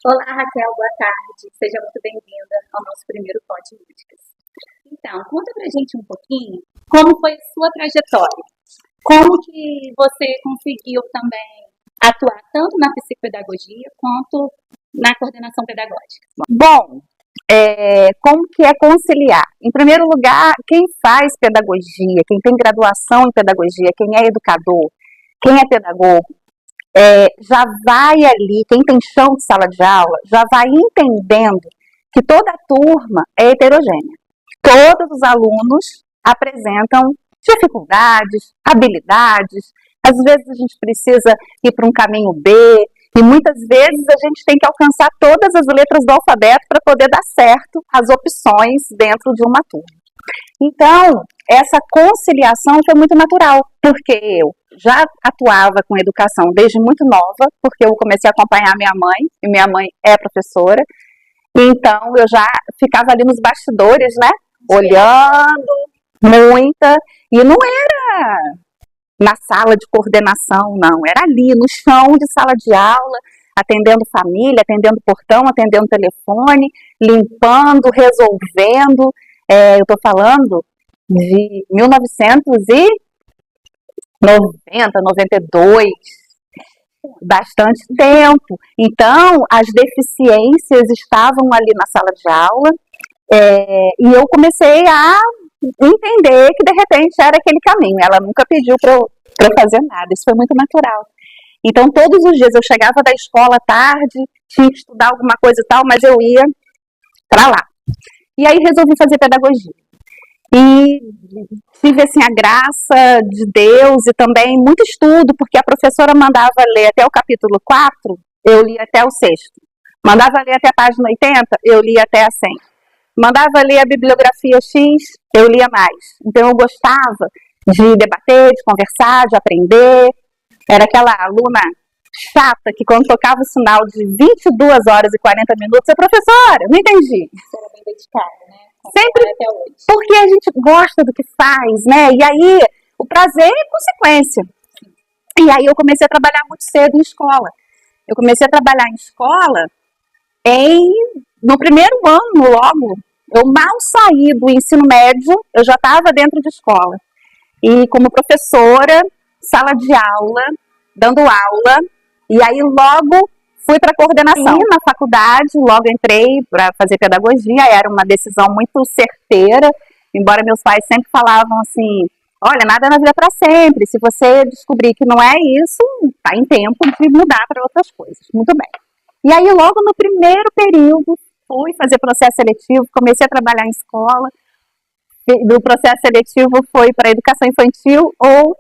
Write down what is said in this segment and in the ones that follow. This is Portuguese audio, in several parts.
Olá, Raquel, boa tarde. Seja muito bem-vinda ao nosso primeiro Pod Lúdicas. Então, conta pra gente um pouquinho como foi a sua trajetória. Como que você conseguiu também atuar tanto na psicopedagogia quanto na coordenação pedagógica? Bom, como que é conciliar? Em primeiro lugar, quem faz pedagogia, quem tem graduação em pedagogia, quem é educador, quem é pedagogo, já vai ali, quem tem chão de sala de aula, já vai entendendo que toda a turma é heterogênea. Todos os alunos apresentam dificuldades, habilidades, às vezes a gente precisa ir para um caminho B, e muitas vezes a gente tem que alcançar todas as letras do alfabeto para poder dar certo as opções dentro de uma turma. Então, essa conciliação foi muito natural, porque eu já atuava com educação desde muito nova, porque eu comecei a acompanhar minha mãe, e minha mãe é professora, então eu já ficava ali nos bastidores, né, olhando, muita, e não era na sala de coordenação, não, era ali, no chão de sala de aula, atendendo família, atendendo portão, atendendo telefone, limpando, resolvendo, eu estou falando de 1990, 92, bastante tempo. Então, as deficiências estavam ali na sala de aula, e eu comecei a entender que, de repente, era aquele caminho. Ela nunca pediu para eu fazer nada, isso foi muito natural. Então, todos os dias eu chegava da escola à tarde, tinha que estudar alguma coisa e tal, mas eu ia para lá. E aí resolvi fazer pedagogia. E tive, assim, a graça de Deus e também muito estudo, porque a professora mandava ler até o capítulo 4, eu li até o 6º. Mandava ler até a página 80, eu li até a 100. Mandava ler a bibliografia X, eu lia mais. Então eu gostava de debater, de conversar, de aprender. Era aquela aluna chata que quando tocava o sinal de 22 horas e 40 minutos, eu, professora, não entendi. Você era bem dedicada, né? Sempre, até hoje. Porque a gente gosta do que faz, né? E aí, o prazer é consequência. E aí eu comecei a trabalhar muito cedo em escola. Eu comecei a trabalhar em escola no primeiro ano logo. Eu mal saí do ensino médio, eu já estava dentro de escola. E como professora, sala de aula, dando aula, e aí logo fui para coordenação. E na faculdade, logo entrei para fazer pedagogia, era uma decisão muito certeira, embora meus pais sempre falavam assim, olha, nada na vida para sempre, se você descobrir que não é isso, está em tempo de mudar para outras coisas. Muito bem. E aí logo no primeiro período, fui fazer processo seletivo, comecei a trabalhar em escola, do processo seletivo foi para educação infantil ou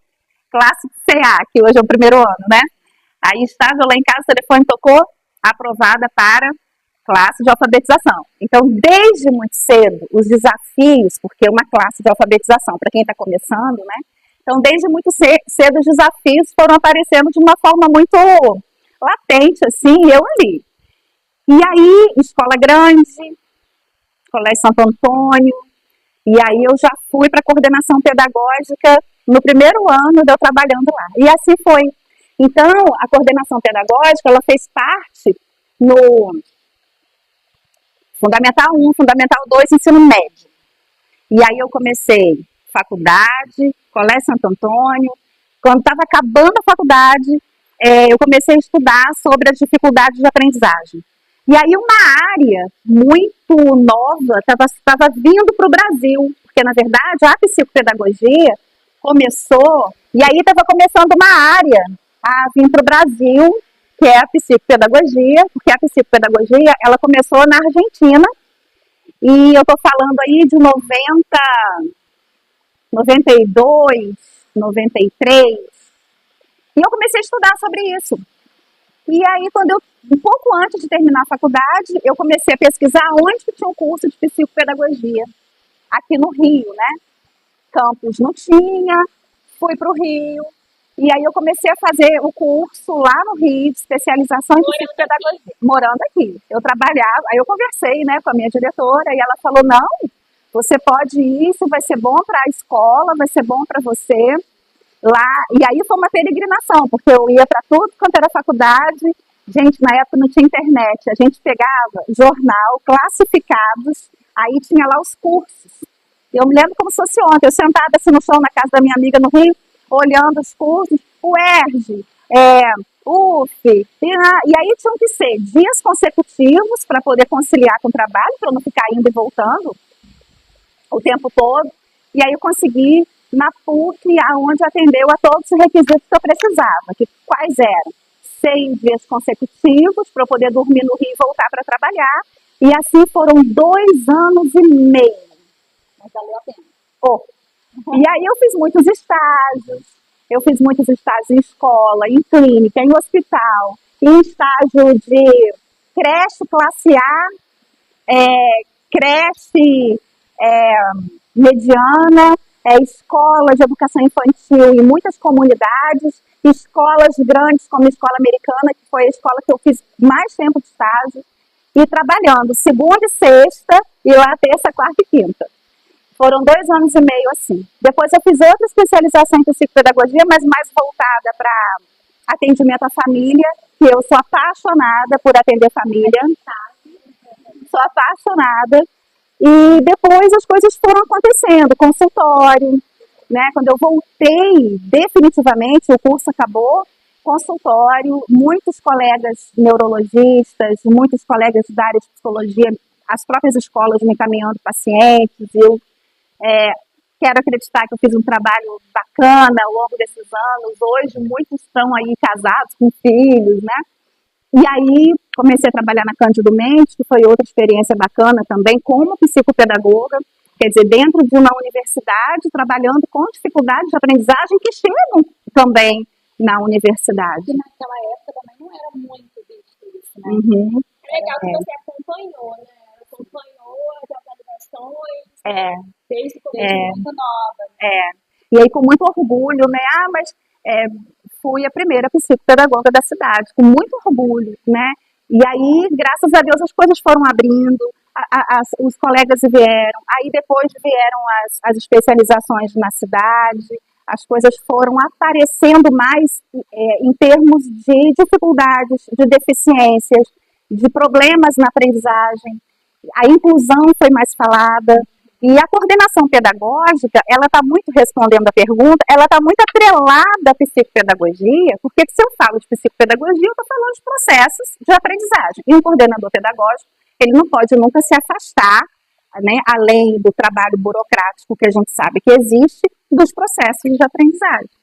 classe CA, que hoje é o primeiro ano, né? Aí estava lá em casa, o telefone tocou, aprovada para classe de alfabetização. Então, desde muito cedo, os desafios, porque é uma classe de alfabetização, para quem está começando, né? Então, desde muito cedo, os desafios foram aparecendo de uma forma muito latente, assim, eu ali. E aí, escola grande, Colégio Santo Antônio, e aí eu já fui para a coordenação pedagógica no primeiro ano de eu trabalhando lá. E assim foi. Então, a coordenação pedagógica, ela fez parte no Fundamental 1, Fundamental 2, ensino médio. E aí eu comecei faculdade, Colégio Santo Antônio. Quando estava acabando a faculdade, eu comecei a estudar sobre as dificuldades de aprendizagem. E aí uma área muito nova estava vindo para o Brasil, porque na verdade a psicopedagogia começou, e aí estava começando uma área a vir para o Brasil, que é a psicopedagogia, porque a psicopedagogia ela começou na Argentina, e eu estou falando aí de 92, 93, e eu comecei a estudar sobre isso. E aí, um pouco antes de terminar a faculdade, eu comecei a pesquisar onde que tinha um curso de psicopedagogia, aqui no Rio, né? Campus não tinha, fui para o Rio, e aí eu comecei a fazer o curso lá no Rio, de especialização em psicopedagogia, morando aqui. Eu trabalhava, aí eu conversei, né, com a minha diretora, e ela falou, não, você pode ir, isso vai ser bom para a escola, vai ser bom para você. Lá, e aí foi uma peregrinação, porque eu ia para tudo quanto era faculdade, Gente, na época não tinha internet, a gente pegava jornal, classificados, aí tinha lá os cursos. Eu me lembro como se fosse ontem, eu sentada assim no chão na casa da minha amiga no Rio, olhando os cursos, o ERJ, UF, e aí tinham que ser dias consecutivos para poder conciliar com o trabalho, para eu não ficar indo e voltando o tempo todo. E aí eu consegui na PUC, aonde atendeu a todos os requisitos que eu precisava. Que quais eram? 6 dias consecutivos para eu poder dormir no Rio e voltar para trabalhar. E assim foram 2 anos e meio. Mas valeu a pena. E aí eu fiz muitos estágios. Eu fiz muitos estágios em escola, em clínica, em hospital, em estágio de creche classe A, creche mediana, escola de educação infantil em muitas comunidades, escolas grandes como a escola americana, que foi a escola que eu fiz mais tempo de estágio, e trabalhando segunda e sexta, e lá terça, quarta e quinta. Foram 2 anos e meio assim. Depois eu fiz outra especialização em psicopedagogia, mas mais voltada para atendimento à família, que eu sou apaixonada por atender família. Sou apaixonada. E depois as coisas foram acontecendo, consultório, né? Quando eu voltei definitivamente, o curso acabou, consultório, muitos colegas neurologistas, muitos colegas da área de psicologia, as próprias escolas me encaminhando pacientes, eu quero acreditar que eu fiz um trabalho bacana ao longo desses anos. Hoje, muitos estão aí casados, com filhos, né? E aí, comecei a trabalhar na Cândido Mendes, que foi outra experiência bacana também, como psicopedagoga, quer dizer, dentro de uma universidade, trabalhando com dificuldades de aprendizagem que chegam também na universidade. E naquela época também não era muito visto isso, né? Uhum. É legal que você acompanhou, né? Acompanhou as atualizações desde o começo muito nova. Né? E aí, com muito orgulho, né? Mas fui a primeira psicopedagoga da cidade, com muito orgulho, né? E aí, graças a Deus, as coisas foram abrindo, os colegas vieram, aí depois vieram as especializações na cidade, as coisas foram aparecendo mais em termos de dificuldades, de deficiências, de problemas na aprendizagem. A inclusão foi mais falada. E a coordenação pedagógica, ela está muito respondendo a pergunta, ela está muito atrelada à psicopedagogia, porque se eu falo de psicopedagogia, eu estou falando de processos de aprendizagem. E um coordenador pedagógico, ele não pode nunca se afastar, né, além do trabalho burocrático que a gente sabe que existe, dos processos de aprendizagem.